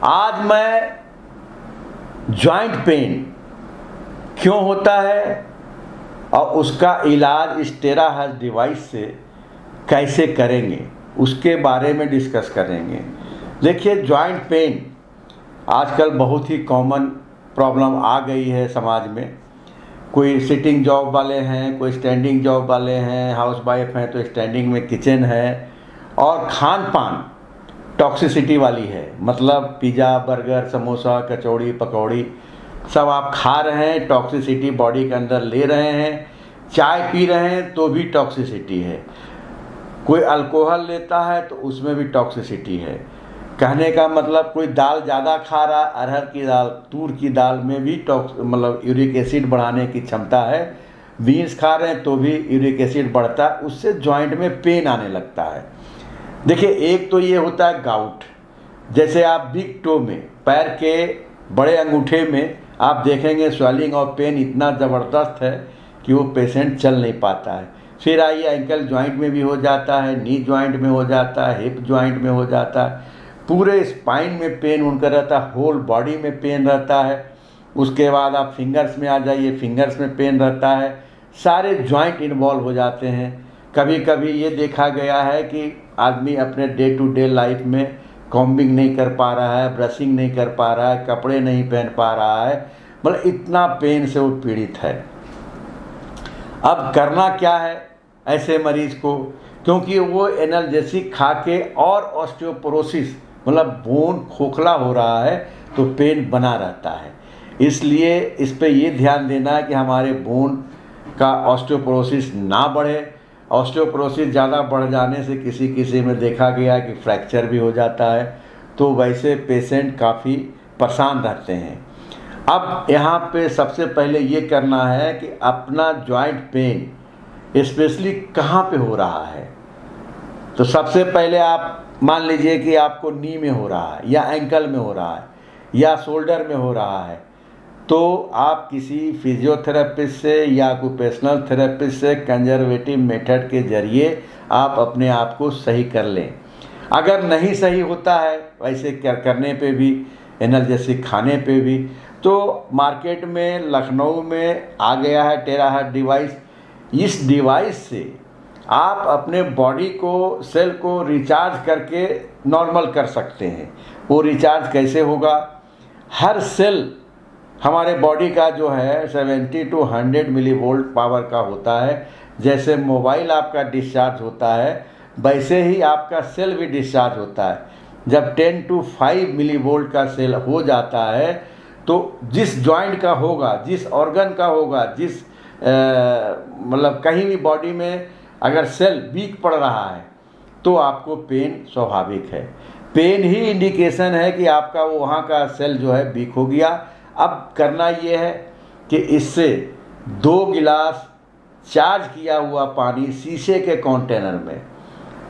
आज मैं joint pain क्यों होता है और उसका इलाज इस टेराहर्ट्ज़ डिवाइस से कैसे करेंगे उसके बारे में डिस्कस करेंगे। देखिए, जॉइंट पेन आजकल बहुत ही कॉमन प्रॉब्लम आ गई है समाज में। कोई सिटिंग जॉब वाले हैं, कोई स्टैंडिंग जॉब वाले हैं, हाउस वाइफ हैं तो स्टैंडिंग में किचन है, और खान पान टॉक्सिसिटी वाली है। मतलब पिज़्ज़ा, बर्गर, समोसा, कचौड़ी, पकौड़ी सब आप खा रहे हैं, टॉक्सिसिटी बॉडी के अंदर ले रहे हैं। चाय पी रहे हैं तो भी टॉक्सिसिटी है। कोई अल्कोहल लेता है तो उसमें भी टॉक्सिसिटी है। कहने का मतलब कोई दाल ज़्यादा खा रहा, अरहर की दाल, तूर की दाल में भी मतलब यूरिक एसिड बढ़ाने की क्षमता है। बीन्स खा रहे हैं तो भी यूरिक एसिड बढ़ता है, उससे जॉइंट में पेन आने लगता है। देखिए, एक तो ये होता है गाउट। जैसे आप बिग टो में, पैर के बड़े अंगूठे में आप देखेंगे स्वेलिंग और पेन इतना ज़बरदस्त है कि वो पेशेंट चल नहीं पाता है। फिर आइए, एंकल जॉइंट में भी हो जाता है, नी जॉइंट में हो जाता है, हिप जॉइंट में हो जाता है, पूरे स्पाइन में पेन उनका रहता है, होल बॉडी में पेन रहता है। उसके बाद आप फिंगर्स में आ जाइए, फिंगर्स में पेन रहता है। सारे जॉइंट इन्वॉल्व हो जाते हैं। कभी कभी ये देखा गया है कि आदमी अपने डे टू डे लाइफ में कॉम्बिंग नहीं कर पा रहा है, ब्रशिंग नहीं कर पा रहा है, कपड़े नहीं पहन पा रहा है, मतलब इतना पेन से वो पीड़ित है। अब करना क्या है ऐसे मरीज को, क्योंकि वो एनाल्जेसिक खा के और ऑस्टियोपोरोसिस मतलब बोन खोखला हो रहा है तो पेन बना रहता है। इसलिए इस पे ये ध्यान देना है कि हमारे बोन का ऑस्टियोपोरोसिस ना बढ़े। ऑस्टियोपोरोसिस ज़्यादा बढ़ जाने से किसी किसी में देखा गया कि फ्रैक्चर भी हो जाता है, तो वैसे पेशेंट काफ़ी परेशान रहते हैं। अब यहाँ पे सबसे पहले ये करना है कि अपना जॉइंट पेन स्पेशली कहाँ पे हो रहा है। तो सबसे पहले आप मान लीजिए कि आपको नी में हो रहा है, या एंकल में हो रहा है, या शोल्डर में हो रहा है, तो आप किसी फिजियोथेरेपिस्ट से या ऑक्यूपेशनल थेरेपिस्ट से कंजर्वेटिव मेथड के ज़रिए आप अपने आप को सही कर लें। अगर नहीं सही होता है वैसे करने पे भी, एनाल्जेसिक खाने पे भी, तो मार्केट में लखनऊ में आ गया है टेराहर्ट्ज़ डिवाइस। इस डिवाइस से आप अपने बॉडी को, सेल को रिचार्ज करके नॉर्मल कर सकते हैं। वो रिचार्ज कैसे होगा? हर सेल हमारे बॉडी का जो है 70 to 100 मिली वोल्ट पावर का होता है। जैसे मोबाइल आपका डिस्चार्ज होता है वैसे ही आपका सेल भी डिस्चार्ज होता है। जब 10 to 5 मिली वोल्ट का सेल हो जाता है तो जिस जॉइंट का होगा, जिस ऑर्गन का होगा, जिस मतलब कहीं भी बॉडी में अगर सेल वीक पड़ रहा है तो आपको पेन स्वाभाविक है। पेन ही इंडिकेशन है कि आपका वो वहाँ का सेल जो है वीक हो गया। अब करना ये है कि इससे 2 गिलास चार्ज किया हुआ पानी शीशे के कंटेनर में,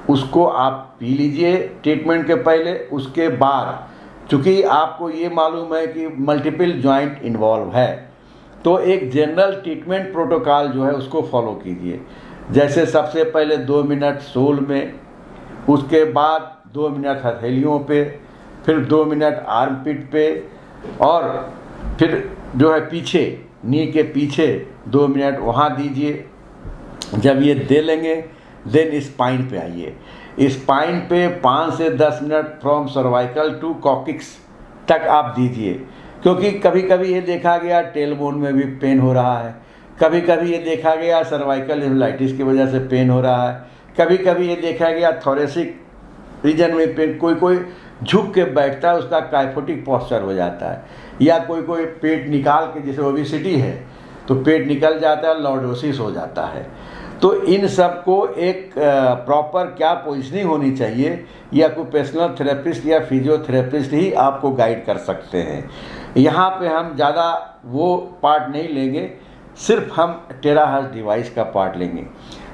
उसको आप पी लीजिए ट्रीटमेंट के पहले। उसके बाद चूँकि आपको ये मालूम है कि मल्टीपल जॉइंट इन्वॉल्व है, तो एक जनरल ट्रीटमेंट प्रोटोकॉल जो है उसको फॉलो कीजिए। जैसे सबसे पहले 2 मिनट सोल में, उसके बाद 2 मिनट हथेलियों पे, फिर 2 मिनट आर्म पिट पे, और फिर जो है पीछे, नी के पीछे 2 मिनट वहाँ दीजिए। जब ये दे लेंगे देन स्पाइन पे आइए। स्पाइन पे 5 से 10 minute from cervical to coccyx तक आप दीजिए, क्योंकि कभी कभी ये देखा गया टेलबोन में भी पेन हो रहा है, कभी कभी ये देखा गया सर्वाइकल हेपेटाइटिस की वजह से पेन हो रहा है, कभी कभी ये देखा गया थोरेसिक रीजन में पेन, कोई कोई झुक के बैठता है उसका काइफोटिक पॉस्चर हो जाता है, या कोई कोई पेट निकाल के, जैसे ओबेसिटी है तो पेट निकल जाता है, लॉर्डोसिस हो जाता है। तो इन सब को एक प्रॉपर क्या पोजीशनिंग होनी चाहिए, या ऑक्यूपेशनल थेरेपिस्ट या फिजियोथेरेपिस्ट ही आपको गाइड कर सकते हैं। यहाँ पे हम ज़्यादा वो पार्ट नहीं लेंगे, सिर्फ हम टेराहर्ट्ज़ डिवाइस का पार्ट लेंगे।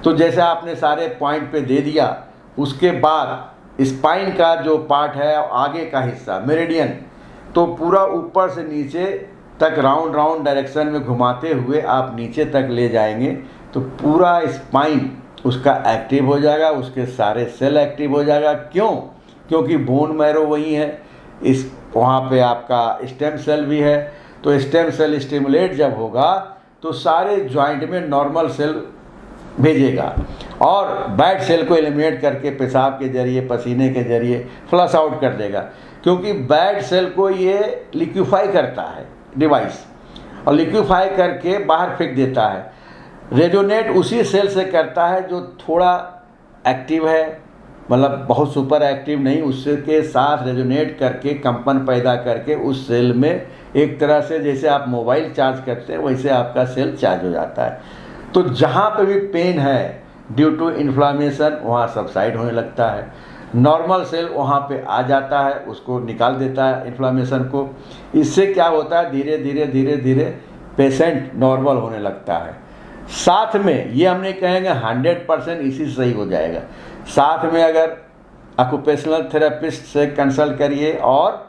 तो जैसे आपने सारे पॉइंट पे दे दिया, उसके बाद स्पाइन का जो पार्ट है आगे का हिस्सा मेरिडियन, तो पूरा ऊपर से नीचे तक राउंड राउंड डायरेक्शन में घुमाते हुए आप नीचे तक ले जाएंगे तो पूरा स्पाइन उसका एक्टिव हो जाएगा, उसके सारे सेल एक्टिव हो जाएगा। क्यों? क्योंकि बोन मैरो वही है, इस वहाँ पे आपका स्टेम सेल भी है। तो स्टेम सेल स्टिमुलेट जब होगा तो सारे जॉइंट में नॉर्मल सेल भेजेगा और बैड सेल को एलिमिनेट करके पेशाब के जरिए, पसीने के जरिए फ्लश आउट कर देगा, क्योंकि बैड सेल को ये लिक्विफाई करता है डिवाइस, और लिक्विफाई करके बाहर फेंक देता है। रेजोनेट उसी सेल से करता है जो थोड़ा एक्टिव है, मतलब बहुत सुपर एक्टिव नहीं, उसके साथ रेजोनेट करके कंपन पैदा करके उस सेल में एक तरह से जैसे आप मोबाइल चार्ज करते हैं वैसे आपका सेल चार्ज हो जाता है। तो जहाँ पे भी पेन है ड्यू टू इन्फ्लामेशन वहाँ सबसाइड होने लगता है, नॉर्मल सेल वहाँ पे आ जाता है, उसको निकाल देता है इन्फ्लामेशन को। इससे क्या होता है, धीरे धीरे धीरे धीरे पेशेंट नॉर्मल होने लगता है। साथ में ये हम नहीं कहेंगे 100% इसी से सही हो जाएगा, साथ में अगर ऑक्यूपेशनल थेरेपिस्ट से कंसल्ट करिए और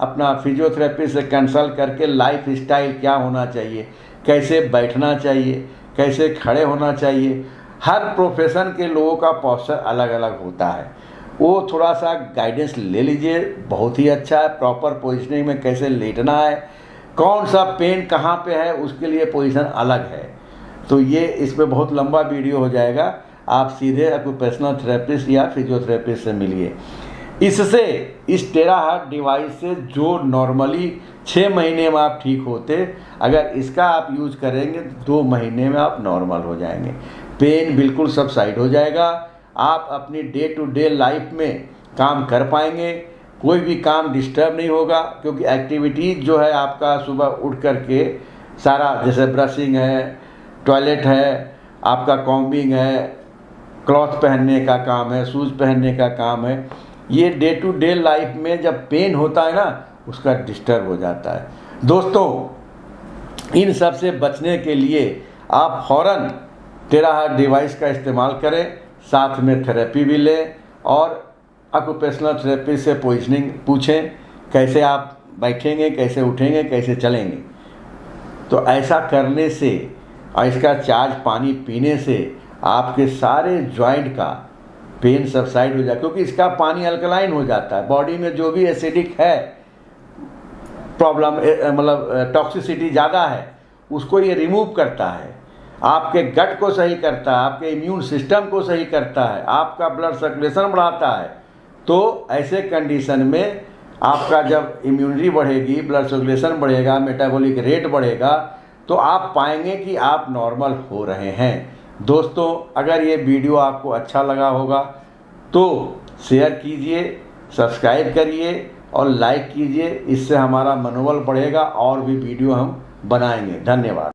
अपना फिजियोथेरेपिस्ट से कंसल्ट करके लाइफ स्टाइल क्या होना चाहिए, कैसे बैठना चाहिए, कैसे खड़े होना चाहिए, हर प्रोफेशन के लोगों का पोस्चर अलग अलग होता है, वो थोड़ा सा गाइडेंस ले लीजिए, बहुत ही अच्छा है। प्रॉपर पोजीशनिंग में कैसे लेटना है, कौन सा पेन कहाँ पे है, उसके लिए पोजीशन अलग है। तो ये इसमें बहुत लंबा वीडियो हो जाएगा, आप सीधे ऑक्यूपेशनल थेरेपिस्ट या फिजियोथेरेपिस्ट से मिलिए। इससे इस टेराहर्ट्ज डिवाइस से जो नॉर्मली 6 महीने में आप ठीक होते, अगर इसका आप यूज़ करेंगे तो 2 महीने में आप नॉर्मल हो जाएंगे, पेन बिल्कुल सबसाइड हो जाएगा, आप अपनी डे टू डे लाइफ में काम कर पाएंगे, कोई भी काम डिस्टर्ब नहीं होगा, क्योंकि एक्टिविटीज़ जो है आपका सुबह उठ करके सारा, जैसे ब्रशिंग है, टॉयलेट है, आपका कॉम्बिंग है, क्लॉथ पहनने का काम है, शूज़ पहनने का काम है, ये डे टू डे लाइफ में जब पेन होता है ना उसका डिस्टर्ब हो जाता है। दोस्तों इन सब से बचने के लिए आप फ़ौरन टेराहर्ट्ज डिवाइस का इस्तेमाल करें, साथ में थेरेपी भी लें और ऑक्यूपेशनल थेरेपिस्ट से पोजीशनिंग पूछें, कैसे आप बैठेंगे, कैसे उठेंगे, कैसे चलेंगे। तो ऐसा करने से और इसका चार्ज पानी पीने से आपके सारे जॉइंट का पेन सबसाइड हो जाए, क्योंकि इसका पानी अल्कलाइन हो जाता है, बॉडी में जो भी एसिडिक है प्रॉब्लम, मतलब टॉक्सिसिटी ज़्यादा है, उसको ये रिमूव करता है, आपके गट को सही करता है, आपके इम्यून सिस्टम को सही करता है, आपका ब्लड सर्कुलेशन बढ़ाता है। तो ऐसे कंडीशन में आपका जब इम्यूनिटी बढ़ेगी, ब्लड सर्कुलेशन बढ़ेगा, मेटाबॉलिक रेट बढ़ेगा, तो आप पाएंगे कि आप नॉर्मल हो रहे हैं। दोस्तों अगर ये वीडियो आपको अच्छा लगा होगा तो शेयर कीजिए, सब्सक्राइब करिए और लाइक कीजिए, इससे हमारा मनोबल बढ़ेगा और भी वीडियो हम बनाएंगे। धन्यवाद।